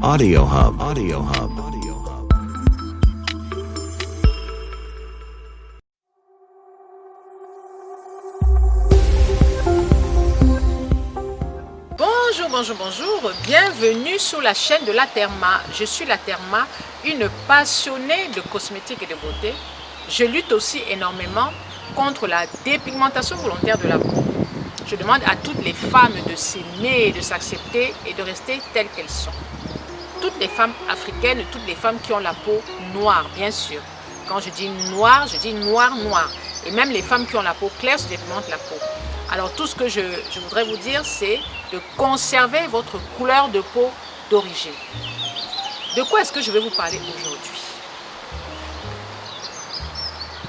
Audio Hub. Audio Hub. Audio Hub. Bonjour, bienvenue sur la chaîne de la Therma. Je suis la Therma, une passionnée de cosmétiques et de beauté. Je lutte aussi énormément contre la dépigmentation volontaire de la peau. Je demande à toutes les femmes de s'aimer, de s'accepter et de rester telles qu'elles sont. Toutes les femmes africaines, toutes les femmes qui ont la peau noire, bien sûr. Quand je dis noire, je dis noir. Et même les femmes qui ont la peau claire se dépigmentent la peau. Alors tout ce que je voudrais vous dire, c'est de conserver votre couleur de peau d'origine. De quoi est-ce que je vais vous parler aujourd'hui?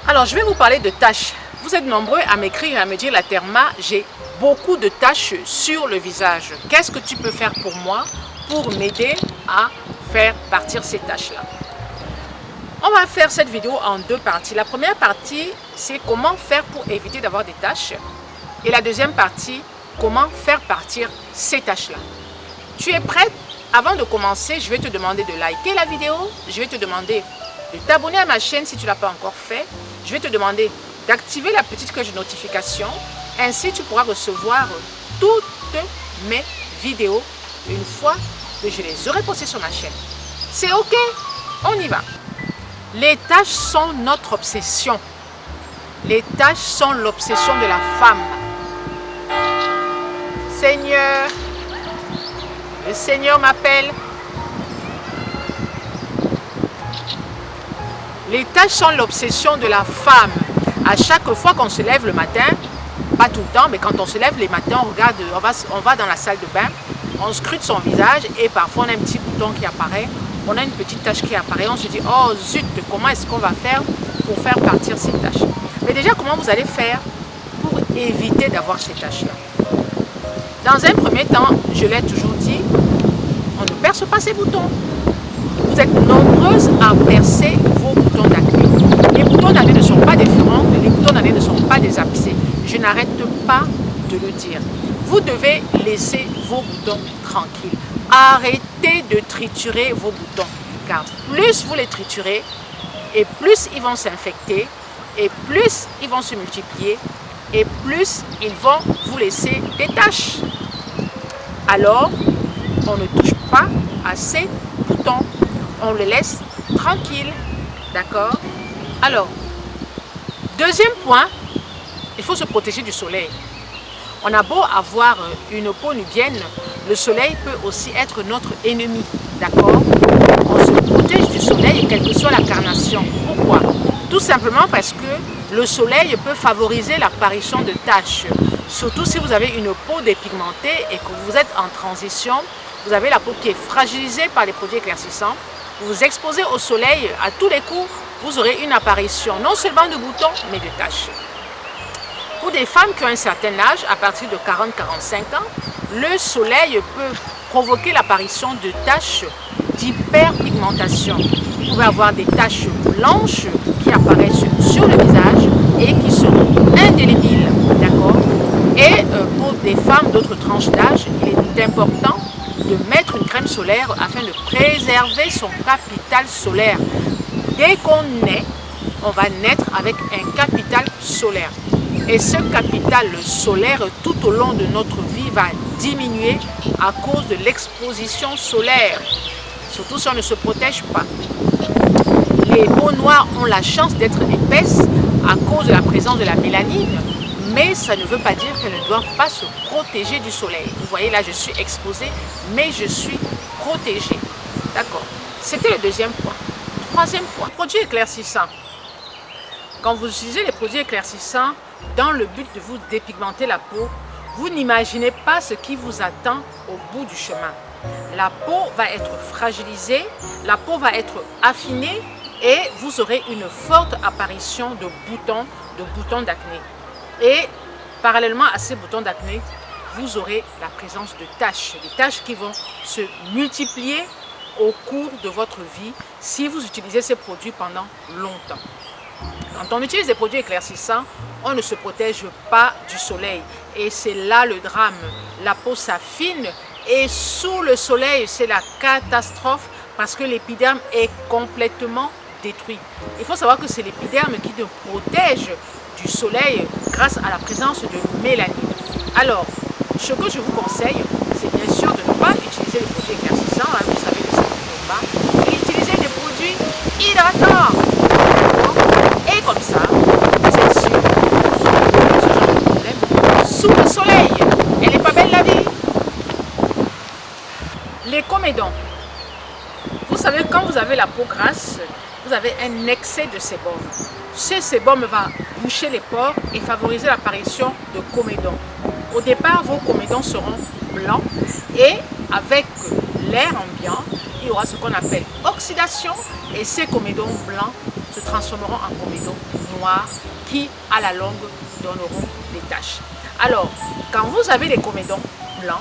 Alors je vais vous parler de taches. Vous êtes nombreux à m'écrire et à me dire, la Therma, j'ai beaucoup de taches sur le visage. Qu'est-ce que tu peux faire pour moi pour m'aider à faire partir ces taches-là? On va faire cette vidéo en deux parties. La première partie, c'est comment faire pour éviter d'avoir des taches. Et la deuxième partie, comment faire partir ces taches-là. Tu es prête? Avant de commencer, je vais te demander de liker la vidéo. Je vais te demander de t'abonner à ma chaîne si tu ne l'as pas encore fait. Je vais te demander d'activer la petite cloche de notification. Ainsi, tu pourras recevoir toutes mes vidéos une fois que je les aurai postées sur ma chaîne. C'est OK? On y va. Les taches sont notre obsession. Les taches sont l'obsession de la femme. Seigneur, le Seigneur m'appelle. Les taches sont l'obsession de la femme. À chaque fois qu'on se lève le matin, pas tout le temps, mais quand on se lève les matins, on va dans la salle de bain, on scrute son visage et parfois on a un petit bouton qui apparaît, on a une petite tache qui apparaît, on se dit, oh zut, comment est-ce qu'on va faire pour faire partir ces taches? Mais déjà, comment vous allez faire pour éviter d'avoir ces taches-là? Dans un premier temps, je l'ai toujours dit, on ne perce pas ces boutons. Vous êtes nombreuses à percer vos boutons d'acné. Les boutons d'acné ne sont pas des furoncles, les boutons d'acné ne sont pas des abcès. Je n'arrête pas de le dire. Vous devez laisser vos boutons tranquilles. Arrêtez de triturer vos boutons. Car plus vous les triturez, et plus ils vont s'infecter, et plus ils vont se multiplier, et plus ils vont vous laisser des taches. Alors, on ne touche pas à ces boutons. On les laisse tranquilles. D'accord? Alors, deuxième point, il faut se protéger du soleil. On a beau avoir une peau nubienne, le soleil peut aussi être notre ennemi. D'accord? On se protège du soleil, quelle que soit la carnation. Pourquoi? Tout simplement parce que le soleil peut favoriser l'apparition de taches. Surtout si vous avez une peau dépigmentée et que vous êtes en transition, vous avez la peau qui est fragilisée par les produits éclaircissants. Vous vous exposez au soleil, à tous les coups, vous aurez une apparition non seulement de boutons, mais de taches. Pour des femmes qui ont un certain âge, à partir de 40-45 ans, le soleil peut provoquer l'apparition de taches d'hyperpigmentation. Vous pouvez avoir des taches blanches qui apparaissent sur le visage et qui seront indélébiles. D'accord? Et pour des femmes d'autres tranches d'âge, il est important de mettre une crème solaire afin de préserver son capital solaire. Dès qu'on naît, on va naître avec un capital solaire. Et ce capital solaire, tout au long de notre vie, va diminuer à cause de l'exposition solaire. Surtout si on ne se protège pas. Les peaux noires ont la chance d'être épaisses à cause de la présence de la mélanine, mais ça ne veut pas dire qu'elles ne doivent pas se protéger du soleil. Vous voyez là, je suis exposée, mais je suis protégée. D'accord? C'était le deuxième point. Troisième point, produits éclaircissants. Quand vous utilisez les produits éclaircissants dans le but de vous dépigmenter la peau, vous n'imaginez pas ce qui vous attend au bout du chemin. La peau va être fragilisée, la peau va être affinée et vous aurez une forte apparition de boutons d'acné. Et parallèlement à ces boutons d'acné, vous aurez la présence de taches, des taches qui vont se multiplier au cours de votre vie si vous utilisez ces produits pendant longtemps. Quand on utilise des produits éclaircissants, on ne se protège pas du soleil. Et c'est là le drame. La peau s'affine Et sous le soleil, c'est la catastrophe parce que l'épiderme est complètement détruit. Il faut savoir que c'est l'épiderme qui nous protège du soleil grâce à la présence de mélanine. Alors, ce que je vous conseille, c'est bien sûr de ne pas utiliser les produits éclaircissants, hein, vous savez que ça ne fait pas, et utiliser des produits hydratants. Et comme ça, vous êtes sûr que ce genre de problème sous le soleil. Elle n'est pas belle la vie. Les comédons. Vous savez, quand vous avez la peau grasse, vous avez un excès de sébum. Ce sébum va boucher les pores et favoriser l'apparition de comédons. Au départ, vos comédons seront blancs et avec l'air ambiant, il y aura ce qu'on appelle oxydation et ces comédons blancs se transformeront en comédons noirs qui, à la longue, donneront des taches. Alors, quand vous avez des comédons blancs,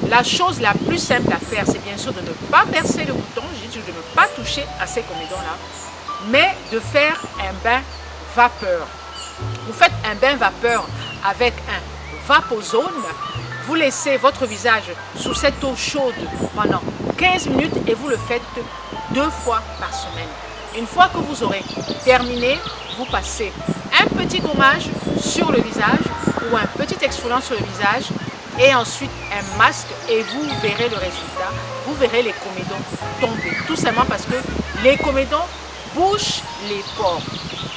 la chose la plus simple à faire, c'est bien sûr de ne pas percer le bouton, de ne pas toucher à ces comédons-là, mais de faire un bain vapeur. Vous faites un bain vapeur avec un vaposone, vous laissez votre visage sous cette eau chaude pendant 15 minutes et vous le faites 2 fois par semaine. Une fois que vous aurez terminé, vous passez un petit gommage sur le visage ou un petit exfoliant sur le visage et ensuite un masque et vous verrez le résultat. Vous verrez les comédons tomber. Tout simplement parce que les comédons bouchent les pores.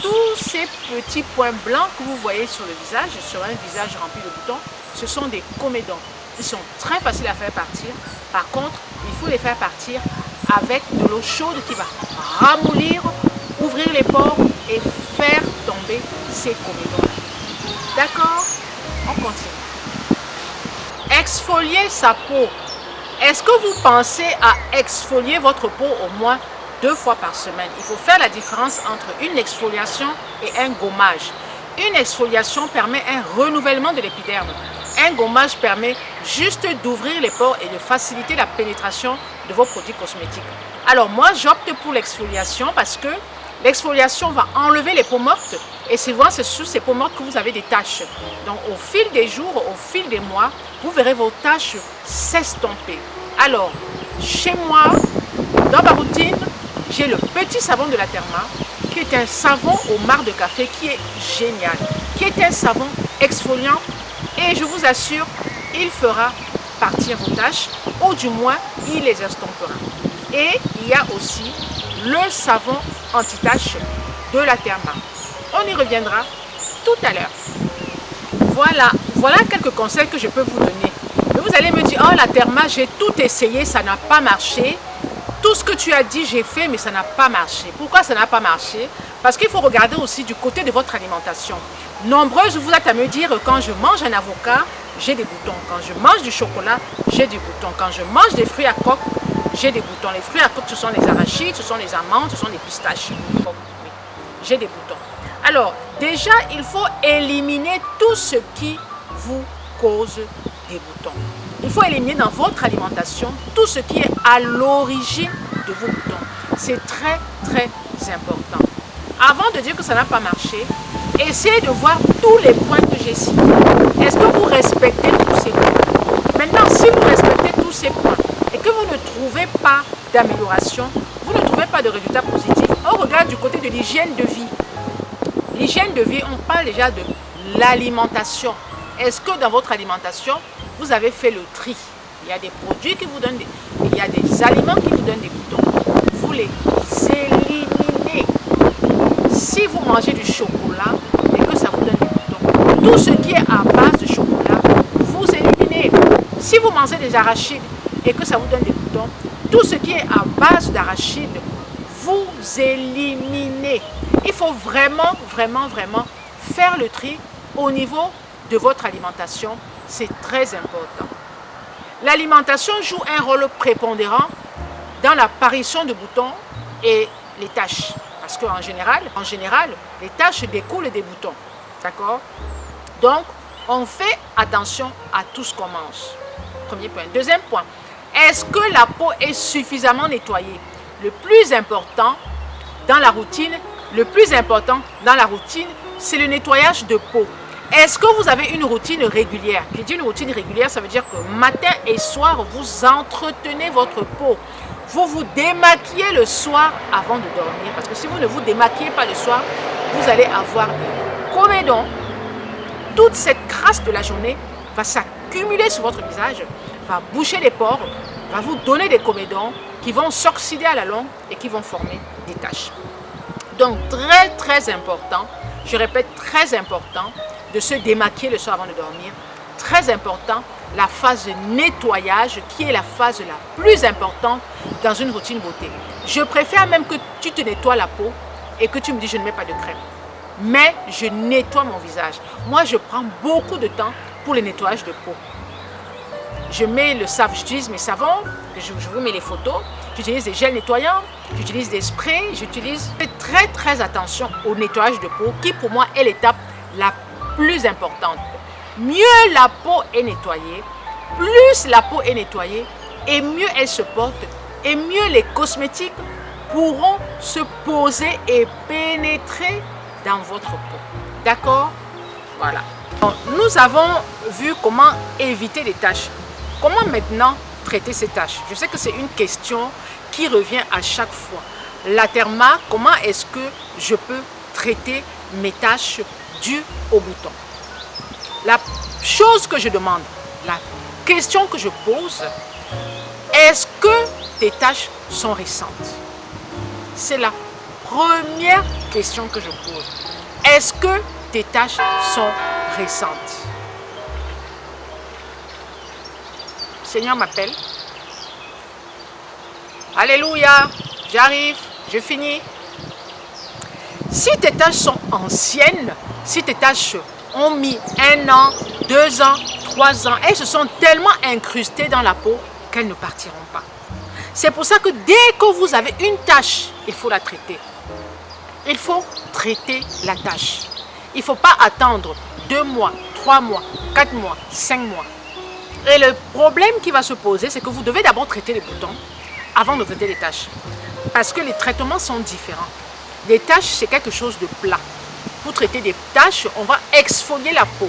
Tous ces petits points blancs que vous voyez sur le visage, sur un visage rempli de boutons, ce sont des comédons. Ils sont très faciles à faire partir. Par contre, il faut les faire partir avec de l'eau chaude qui va ramollir, ouvrir les pores et faire tomber ces comédons. D'accord? On continue. Exfolier sa peau. Est-ce que vous pensez à exfolier votre peau au moins 2 fois par semaine? Il faut faire la différence entre une exfoliation et un gommage. Une exfoliation permet un renouvellement de l'épiderme. Un gommage permet juste d'ouvrir les pores et de faciliter la pénétration de vos produits cosmétiques. Alors moi, j'opte pour l'exfoliation parce que l'exfoliation va enlever les peaux mortes et souvent c'est sur ces peaux mortes que vous avez des taches. Donc au fil des jours, au fil des mois, vous verrez vos taches s'estomper. Alors, chez moi, dans ma routine, j'ai le petit savon de la Therma qui est un savon au marc de café qui est génial, qui est un savon exfoliant et je vous assure, il fera partir vos taches ou du moins il les estompera. Et il y a aussi le savon anti-taches de la Therma. On y reviendra tout à l'heure. Voilà quelques conseils que je peux vous donner. Mais vous allez me dire, oh la Therma, j'ai tout essayé, ça n'a pas marché. Tout ce que tu as dit, j'ai fait, mais ça n'a pas marché. Pourquoi ça n'a pas marché? Parce qu'il faut regarder aussi du côté de votre alimentation. Nombreuses, vous êtes à me dire, quand je mange un avocat, j'ai des boutons. Quand je mange du chocolat, j'ai des boutons. Quand je mange des fruits à coque, j'ai des boutons. Les fruits à coque, ce sont les arachides, ce sont les amandes, ce sont les pistaches. Oui, j'ai des boutons. Alors, déjà, il faut éliminer tout ce qui vous cause des boutons. Il faut éliminer dans votre alimentation tout ce qui est à l'origine de vos boutons. C'est très, très important. Avant de dire que ça n'a pas marché, essayez de voir tous les points que j'ai cités. Est-ce que vous respectez tous ces points? Maintenant, si vous respectez tous ces points et que vous ne trouvez pas d'amélioration, vous ne trouvez pas de résultats positifs, on regarde du côté de l'hygiène de vie. L'hygiène de vie, on parle déjà de l'alimentation. Est-ce que dans votre alimentation, vous avez fait le tri? Il y a des produits qui vous donnent il y a des aliments qui vous donnent des boutons. Vous les éliminez. Si vous mangez du chocolat et que ça vous donne des boutons, tout ce qui est à base de chocolat, vous éliminez. Si vous mangez des arachides et que ça vous donne des boutons, tout ce qui est à base d'arachides, vous éliminez. Il faut vraiment, vraiment, vraiment faire le tri au niveau de votre alimentation. C'est très important. L'alimentation joue un rôle prépondérant dans l'apparition de boutons et les taches. Parce qu'en général, les taches découlent des boutons. D'accord? Donc, on fait attention à tout ce qu'on mange. Premier point. Deuxième point. Est-ce que la peau est suffisamment nettoyée? Le plus important dans la routine, c'est le nettoyage de peau. Est-ce que vous avez une routine régulière? Qui dit une routine régulière, ça veut dire que matin et soir, vous entretenez votre peau. Vous vous démaquillez le soir avant de dormir. Parce que si vous ne vous démaquillez pas le soir, vous allez avoir des comédons. Toute cette crasse de la journée va s'accumuler sur votre visage, va boucher les pores, va vous donner des comédons qui vont s'oxyder à la longue et qui vont former des taches. Donc très important, je répète très important, de se démaquiller le soir avant de dormir. Très important, la phase de nettoyage qui est la phase la plus importante dans une routine beauté. Je préfère même que tu te nettoies la peau et que tu me dis je ne mets pas de crème. Mais je nettoie mon visage. Moi, je prends beaucoup de temps pour le nettoyage de peau. Je mets le savon, j'utilise mes savons, je vous mets les photos, j'utilise des gels nettoyants, j'utilise des sprays, j'utilise. Je fais très attention au nettoyage de peau qui pour moi est l'étape la plus importante. Mieux la peau est nettoyée, plus la peau est nettoyée et mieux elle se porte et mieux les cosmétiques pourront se poser et pénétrer dans votre peau. D'accord? Voilà. Donc, nous avons vu comment éviter les taches. Comment maintenant traiter ces taches? Je sais que c'est une question qui revient à chaque fois. La Therma, comment est-ce que je peux traiter mes taches dues au bouton? La chose que je demande, la question que je pose, est-ce que tes taches sont récentes? C'est la première question que je pose. Est-ce que tes taches sont récentes? Seigneur m'appelle. Alléluia, j'arrive, je finis. Si tes taches sont anciennes, si tes taches ont mis 1 an, 2 ans, 3 ans, elles se sont tellement incrustées dans la peau qu'elles ne partiront pas. C'est pour ça que dès que vous avez une tache, il faut la traiter. Il faut traiter la tache. Il ne faut pas attendre 2 mois, 3 mois, 4 mois, 5 mois. Et le problème qui va se poser, c'est que vous devez d'abord traiter les boutons avant de traiter les taches. Parce que les traitements sont différents. Les taches, c'est quelque chose de plat. Pour traiter des taches, on va exfolier la peau.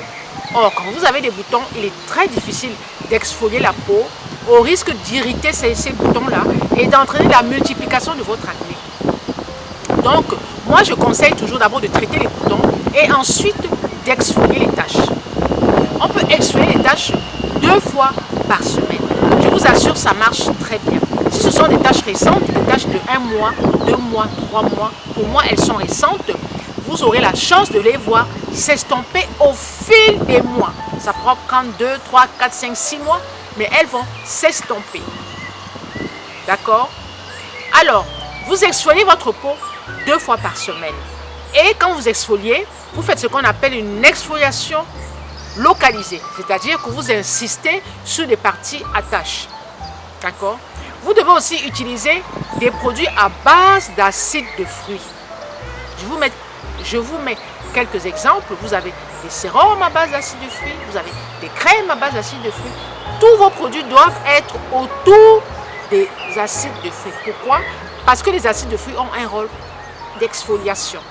Or, quand vous avez des boutons, il est très difficile d'exfolier la peau au risque d'irriter ces boutons-là et d'entraîner la multiplication de votre acné. Donc, moi, je conseille toujours d'abord de traiter les boutons et ensuite d'exfolier les taches. On peut exfolier les taches 2 fois par semaine. Je vous assure, ça marche très bien. Si ce sont des taches récentes, des taches de 1 mois, 2 mois, 3 mois, pour moi, elles sont récentes. Vous aurez la chance de les voir s'estomper au fil des mois. Ça prend 2, 3, 4, 5, 6 mois, mais elles vont s'estomper. D'accord? Alors, vous exfoliez votre peau 2 fois par semaine. Et quand vous exfoliez, vous faites ce qu'on appelle une exfoliation localisée. C'est-à-dire que vous insistez sur des parties à taches. D'accord? Vous devez aussi utiliser des produits à base d'acide de fruits. Je vous mets quelques exemples. Vous avez des sérums à base d'acide de fruits, vous avez des crèmes à base d'acide de fruits. Tous vos produits doivent être autour des acides de fruits. Pourquoi? Parce que les acides de fruits ont un rôle d'exfoliation.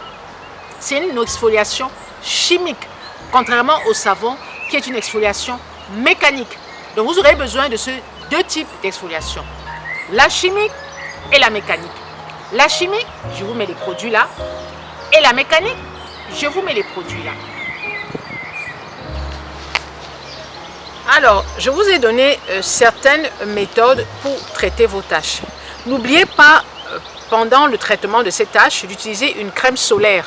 C'est une exfoliation chimique, contrairement au savon qui est une exfoliation mécanique. Donc vous aurez besoin de ces 2 types d'exfoliation. La chimique et la mécanique. La chimique, je vous mets les produits là. Et la mécanique, je vous mets les produits là. Alors, je vous ai donné certaines méthodes pour traiter vos taches. N'oubliez pas, pendant le traitement de ces taches, d'utiliser une crème solaire.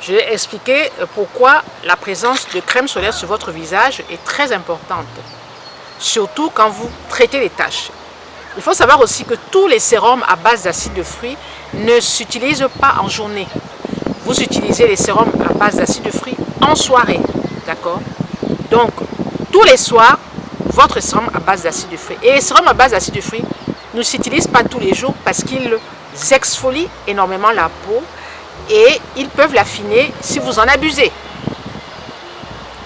Je vais expliquer pourquoi la présence de crème solaire sur votre visage est très importante. Surtout quand vous traitez les taches. Il faut savoir aussi que tous les sérums à base d'acide de fruits ne s'utilisent pas en journée. Vous utilisez les sérums à base d'acide de fruits en soirée. D'accord? Donc, tous les soirs, votre sérum à base d'acide de fruits. Et les sérums à base d'acide de fruits ne s'utilisent pas tous les jours parce qu'ils exfolient énormément la peau et ils peuvent l'affiner si vous en abusez.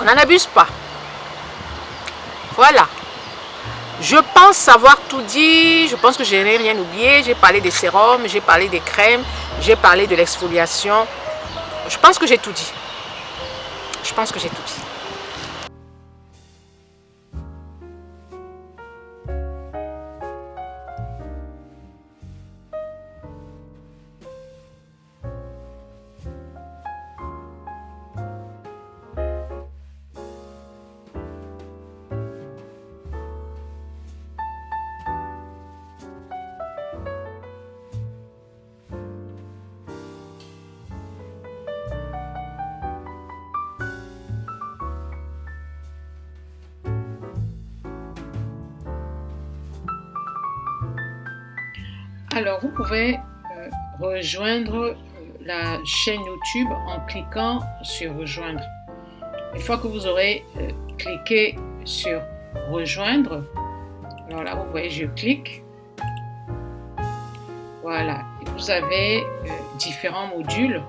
On n'en abuse pas. Voilà. Je pense savoir tout dit, je pense que je n'ai rien oublié. J'ai parlé des sérums, j'ai parlé des crèmes, j'ai parlé de l'exfoliation. Je pense que j'ai tout dit. Je pense que j'ai tout dit. Alors, vous pouvez rejoindre la chaîne YouTube en cliquant sur rejoindre. Une fois que vous aurez cliqué sur rejoindre, alors là, vous voyez, je clique. Voilà, et vous avez différents modules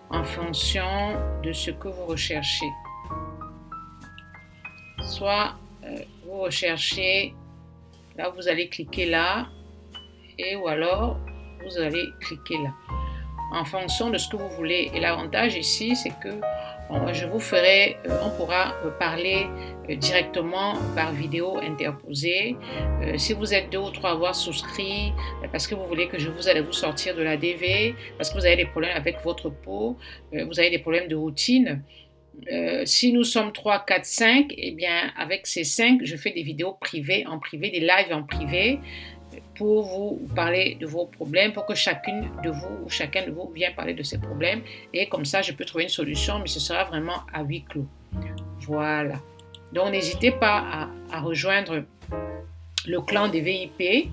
en fonction de ce que vous recherchez. Soit vous recherchez, là, vous allez cliquer là. Et ou alors vous allez cliquer là en fonction de ce que vous voulez. Et l'avantage ici, c'est que je vous ferai, on pourra parler directement par vidéo interposée. Si vous êtes 2 ou 3 à avoir souscrit parce que vous voulez que je vous aide à vous sortir de la DV, parce que vous avez des problèmes avec votre peau, vous avez des problèmes de routine. Si nous sommes 3, 4, 5, eh bien avec ces 5, je fais des vidéos privées, en privé, des lives en privé, pour vous parler de vos problèmes, pour que chacune de vous ou chacun de vous vienne parler de ses problèmes. Et comme ça, je peux trouver une solution, mais ce sera vraiment à huis clos. Voilà. Donc, n'hésitez pas à rejoindre le clan des VIP.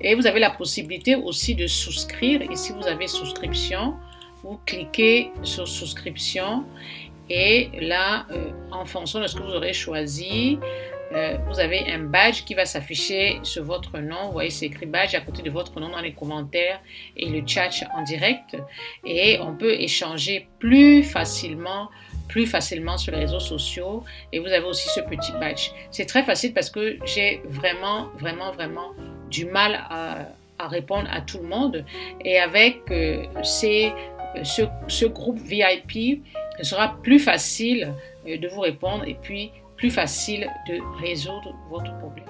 Et vous avez la possibilité aussi de souscrire. Et si vous avez souscription, vous cliquez sur souscription. Et là, en fonction de ce que vous aurez choisi, vous avez un badge qui va s'afficher sur votre nom. Vous voyez, c'est écrit badge à côté de votre nom dans les commentaires et le chat en direct. Et on peut échanger plus facilement sur les réseaux sociaux. Et vous avez aussi ce petit badge. C'est très facile parce que j'ai vraiment du mal à répondre à tout le monde. Et avec ce groupe VIP, ce sera plus facile de vous répondre et puis plus facile de résoudre votre problème.